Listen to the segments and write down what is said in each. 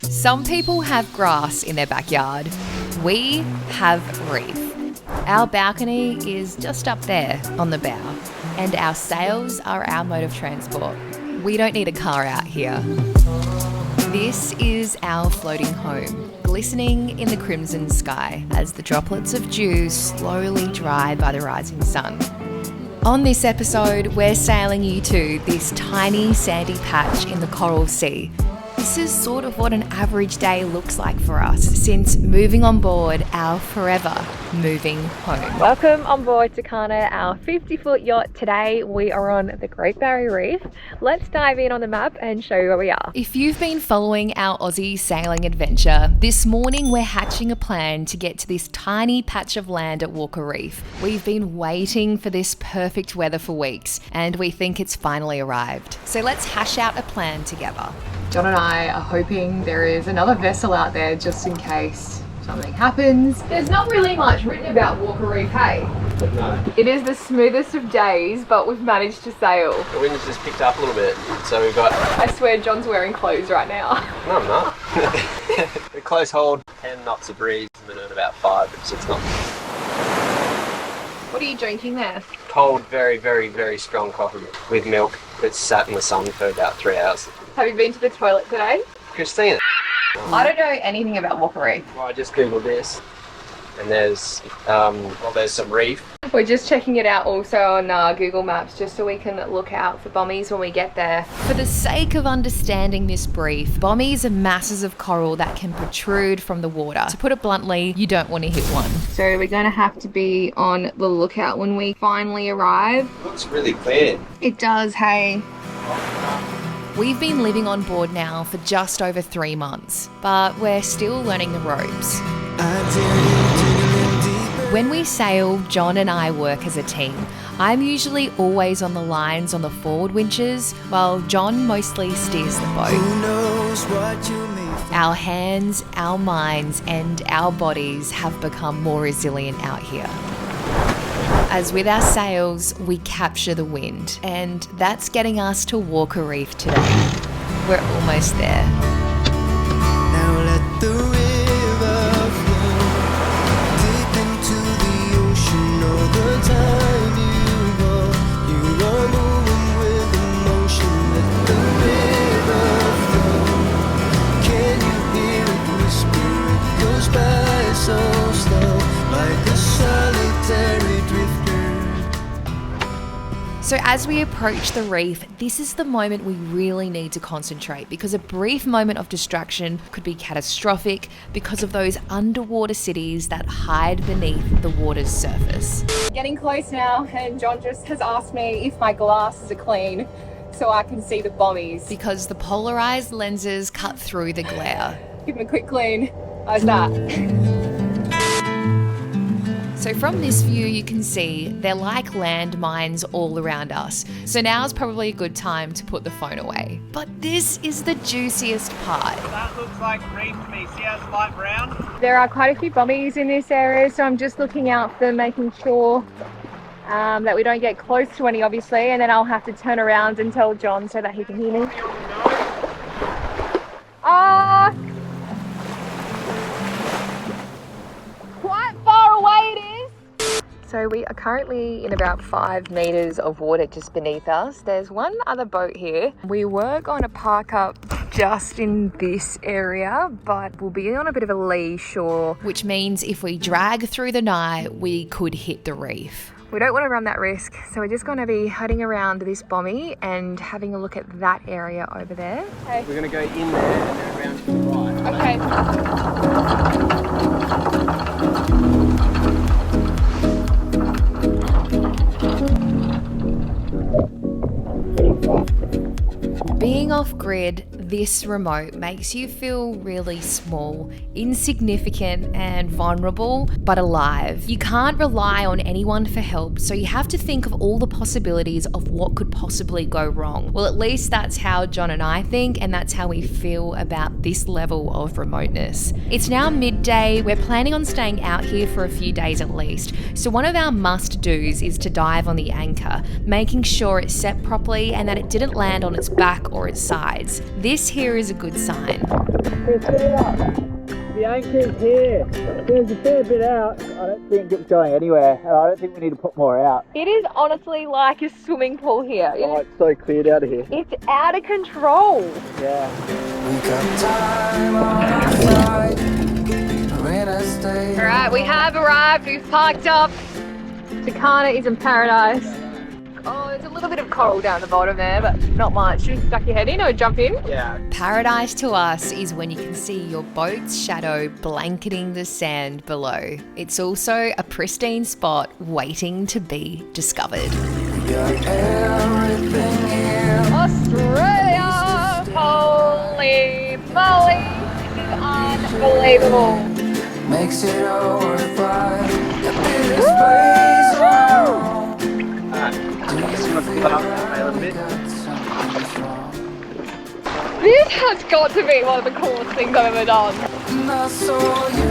Some people have grass in their backyard. We have reef. Our balcony is just up there on the bow, and our sails are our mode of transport. We don't need a car out here. This is our floating home, glistening in the crimson sky as the droplets of dew slowly dry by the rising sun. On this episode, we're sailing you to this tiny sandy patch in the Coral Sea. This is sort of what an average day looks like for us since moving on board our forever moving home. Welcome on board Tucana, our 50-foot yacht. Today we are on the Great Barrier Reef. Let's dive in on the map and show you where we are. If you've been following our Aussie sailing adventure, this morning we're hatching a plan to get to this tiny patch of land at Walker Reef. We've been waiting for this perfect weather for weeks and we think it's finally arrived. So let's hash out a plan together. John and I are hoping there is another vessel out there just in case something happens. There's not really much written about Walker Reef, hey? No. It is the smoothest of days, but we've managed to sail. The wind's just picked up a little bit, so we've got... I swear John's wearing clothes right now. No, I'm not. A close hold, 10 knots of breeze, and then about 5 or 6 knots. What are you drinking there? Cold, very, very, very strong coffee with milk that's sat in the sun for about 3 hours. Have you been to the toilet today? Christina. I don't know anything about Walker Reef. Well, I just googled this, and there's some reef. We're just checking it out also on Google Maps just so we can look out for bommies when we get there. For the sake of understanding this brief, bommies are masses of coral that can protrude from the water. To put it bluntly, you don't want to hit one. So we're going to have to be on the lookout when we finally arrive. It looks really clear. It does, hey. We've been living on board now for just over 3 months, but we're still learning the ropes. When we sail, John and I work as a team. I'm usually always on the lines on the forward winches, while John mostly steers the boat. Our hands, our minds, and our bodies have become more resilient out here. As with our sails, we capture the wind, and that's getting us to Walker Reef today. We're almost there. Now let the river flow deep into the ocean all the time you go. You are moving with emotion. Let the river flow. Can you hear it whisper? It goes by so slow, like a solitary drifter. So as we approach the reef, this is the moment we really need to concentrate because a brief moment of distraction could be catastrophic because of those underwater cities that hide beneath the water's surface. Getting close now, and John just has asked me if my glasses are clean so I can see the bommies. Because the polarized lenses cut through the glare. Give them a quick clean. How's that? So from this view, you can see they're like landmines all around us. So now's probably a good time to put the phone away. But this is the juiciest part. That looks like reef to me. See how it's light brown? There are quite a few bommies in this area, so I'm just looking out for them, making sure that we don't get close to any, obviously, and then I'll have to turn around and tell John so that he can hear me. Quite far away it is. So we are currently in about 5 meters of water just beneath us. There's one other boat here. We were going to park up just in this area, but we'll be on a bit of a lee shore. Which means if we drag through the night, we could hit the reef. We don't want to run that risk, so we're just going to be heading around this bommy and having a look at that area over there. Okay. We're going to go in there and then around to the right. Okay. Being off-grid, this remote makes you feel really small, insignificant and vulnerable, but alive. You can't rely on anyone for help, so you have to think of all the possibilities of what could possibly go wrong. Well, at least that's how John and I think, and that's how we feel about this level of remoteness. It's now midday. We're planning on staying out here for a few days at least, so one of our must-dos is to dive on the anchor, making sure it's set properly and that it didn't land on its back or its sides. This this here is a good sign. The anchor's here. There's a fair bit out. I don't think it's going anywhere, and I don't think we need to put more out. It is honestly like a swimming pool here. Oh, it's so cleared out of here. It's out of control. Yeah. We got time on our side. When I stay. All right, we have arrived. We've parked up. Takana is in paradise. Oh, there's a little bit of coral down the bottom there, but not much. You stuck your head in or jump in? Yeah. Paradise to us is when you can see your boat's shadow blanketing the sand below. It's also a pristine spot waiting to be discovered. We got everything here. Australia! Holy moly! This is unbelievable. Makes it all worthwhile. Got this place around. This has got to be one of the coolest things I've ever done. And I saw you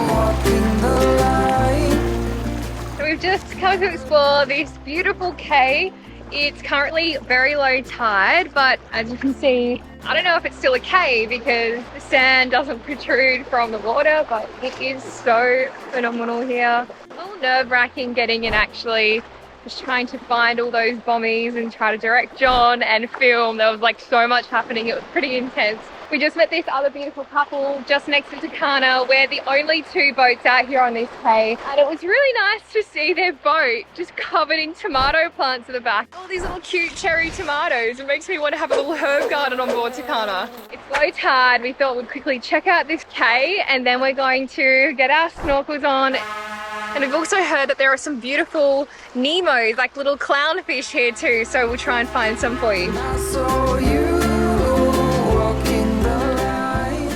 walking the line. So we've just come to explore this beautiful cay. It's currently very low tide, but as you can see, I don't know if it's still a cay because the sand doesn't protrude from the water, but it is so phenomenal here. A little nerve-wracking getting in actually. Just trying to find all those bombies and try to direct John and film. There was like so much happening. It was pretty intense. We just met this other beautiful couple just next to Takana. We're the only two boats out here on this cay. And it was really nice to see their boat just covered in tomato plants at the back. All these little cute cherry tomatoes. It makes me want to have a little herb garden on board Takana. It's low tide. We thought we'd quickly check out this cay and then we're going to get our snorkels on. And we've also heard that there are some beautiful Nemos, like little clownfish here too, so we'll try and find some for you. I saw you walking the line.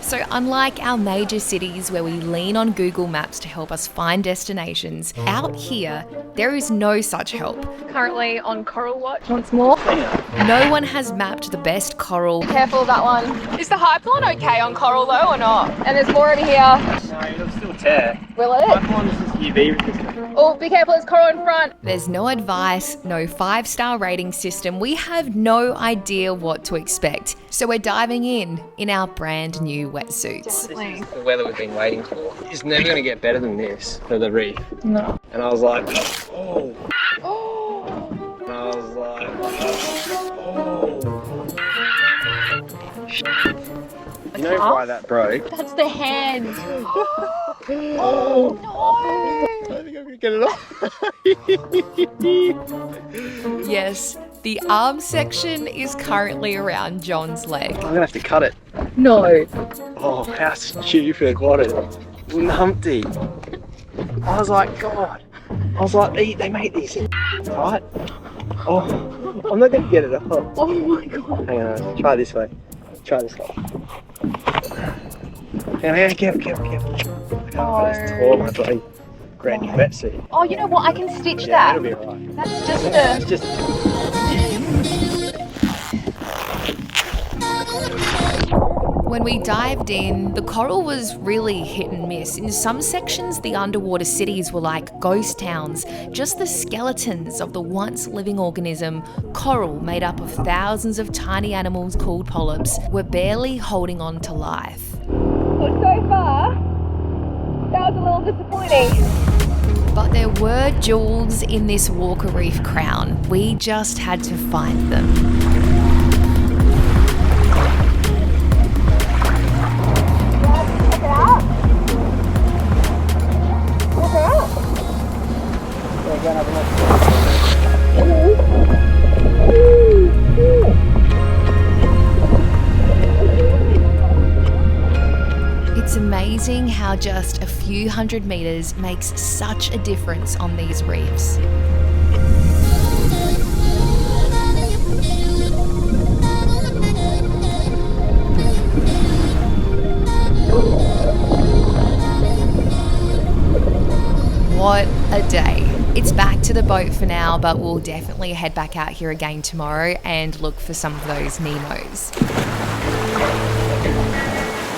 So unlike our major cities where we lean on Google Maps to help us find destinations, out here there is no such help. Currently on Coral Watch once more. No one has mapped the best coral. Careful of that one. Is the Hypalon okay on coral though or not? And there's more over here. No, it'll still tear. Will it? Python is just UV resistant. Oh, be careful, there's coral in front. There's no advice, no 5-star rating system. We have no idea what to expect. So we're diving in our brand new wetsuits. This is the weather we've been waiting for. It's never going to get better than this for the reef. No. And I was like, oh. And I was like, oh. You know why that broke? That's the hand. Oh no! I think I'm gonna get it off. Yes, the arm section is currently around John's leg. I'm gonna have to cut it. No. Oh, how stupid! What a numpty! I was like, God. I was like, they make these things, right? Oh, I'm not gonna get it off. Oh my God. Hang on, try this way. Try this way. Hang on, careful. I just tore my bloody brand new wetsuit. Oh, you know what? I can stitch Yeah, that. it'll be alright. That's just a... It's just. When we dived in, the coral was really hit and miss. In some sections, the underwater cities were like ghost towns, just the skeletons of the once living organism. Coral, made up of thousands of tiny animals called polyps, were barely holding on to life. Well, so far, that was a little disappointing. But there were jewels in this Walker Reef crown. We just had to find them. It's amazing how just a few hundred meters makes such a difference on these reefs. What a day. It's back to the boat for now, but we'll definitely head back out here again tomorrow and look for some of those Nemos.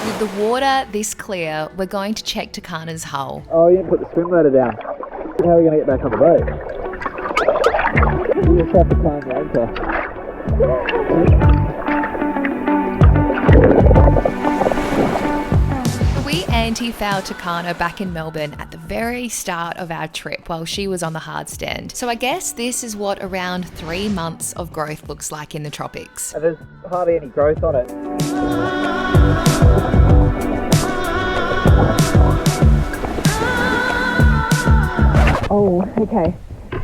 With the water this clear, we're going to check Takana's hull. Oh, you didn't put the swim ladder down. How are we going to get back on the boat? You just have to climb the anchor. we found Takana back in Melbourne at the very start of our trip while she was on the hard stand. So I guess this is what around 3 months of growth looks like in the tropics. There's hardly any growth on it. Oh, okay.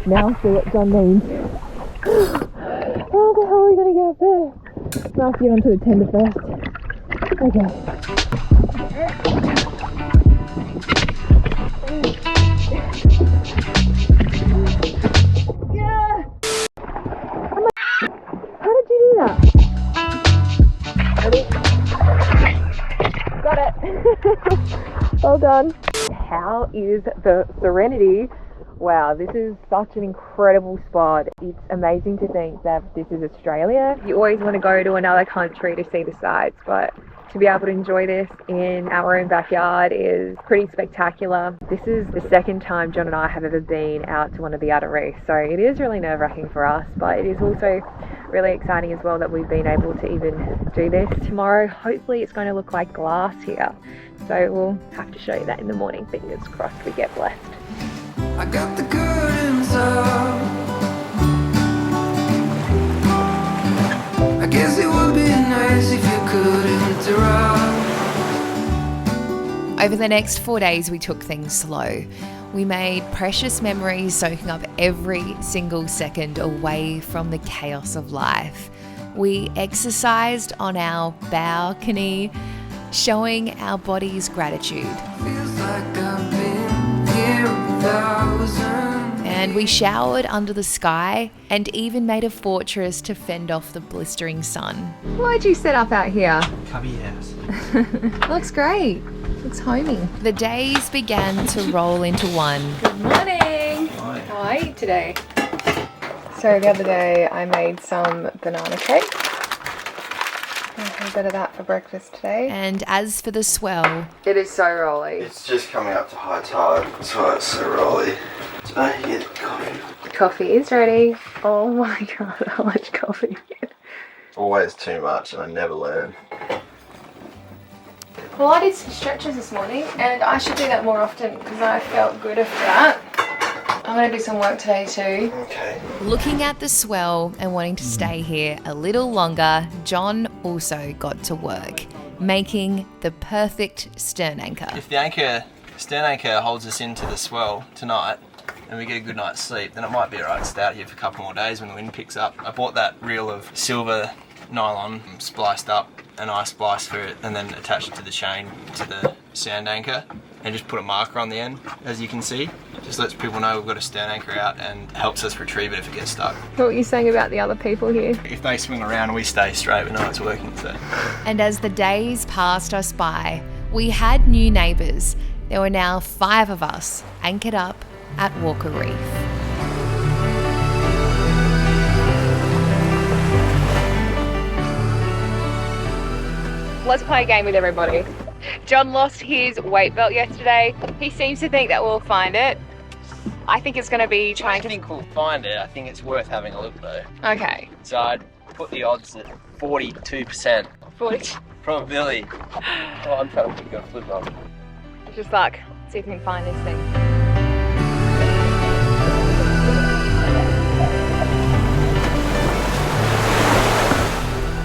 Now see what John means. How the hell are we going to get up there? I have to get onto the tender first. Okay. Yeah! Oh my... How did you do that? Ready? Got it! Well done. How is the Serenity? Wow, this is such an incredible spot. It's amazing to think that this is Australia. You always want to go to another country to see the sights, but to be able to enjoy this in our own backyard is pretty spectacular. This is the second time John and I have ever been out to one of the outer reefs, so it is really nerve-wracking for us, but it is also really exciting as well that we've been able to even do this. Tomorrow, hopefully it's going to look like glass here, so we'll have to show you that in the morning. Fingers crossed we get blessed. I got the curtains up. I guess it would be nice if you could interrupt. Over the next 4 days, we took things slow. We made precious memories, soaking up every single second away from the chaos of life. We exercised on our balcony, showing our bodies gratitude. Feels like I've been here 1,000. And we showered under the sky and even made a fortress to fend off the blistering sun. Why'd you set up out here? Cubby house. Looks great. Looks homey. The days began to roll into one. Good morning. Hi. How are you today? So the other day I made some banana cake. I had a bit of that for breakfast today. And as for the swell, It is so rolly. It's just coming up to high tide, that's why it's so rolly. So yeah, coffee. Coffee is ready. Oh my god, how much coffee? Always too much and I never learn. Well, I did some stretches this morning and I should do that more often because I felt good after that. I'm going to do some work today too. Okay. looking at the swell and wanting to stay here a little longer, John also got to work, making the perfect stern anchor. If the stern anchor holds us into the swell tonight and we get a good night's sleep, then it might be alright to stay out here for a couple more days when the wind picks up. I bought that reel of silver nylon spliced up, an eye splice for it, and then attached it to the chain to the sand anchor and just put a marker on the end, as you can see. Just lets people know we've got a stern anchor out and helps us retrieve it if it gets stuck. What were you saying about the other people here? If they swing around and we stay straight, we know it's working. So. And as the days passed us by, we had new neighbours. There were now 5 of us anchored up at Walker Reef. Let's play a game with everybody. John lost his weight belt yesterday. He seems to think that we'll find it. I think it's going to be trying to... I think we'll find it. I think it's worth having a look though. Okay. So I'd put the odds at 42%. 40. Probability. Oh, I'm trying to put you on flip up. Just luck. See if we can find this thing.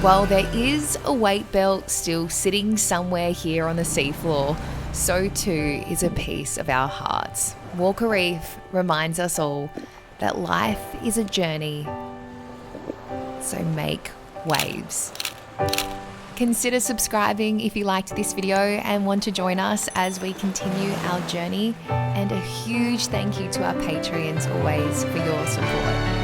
While there is a weight belt still sitting somewhere here on the seafloor, so too is a piece of our hearts. Walker Reef reminds us all that life is a journey, so make waves. Consider subscribing if you liked this video and want to join us as we continue our journey, and a huge thank you to our Patreons always for your support.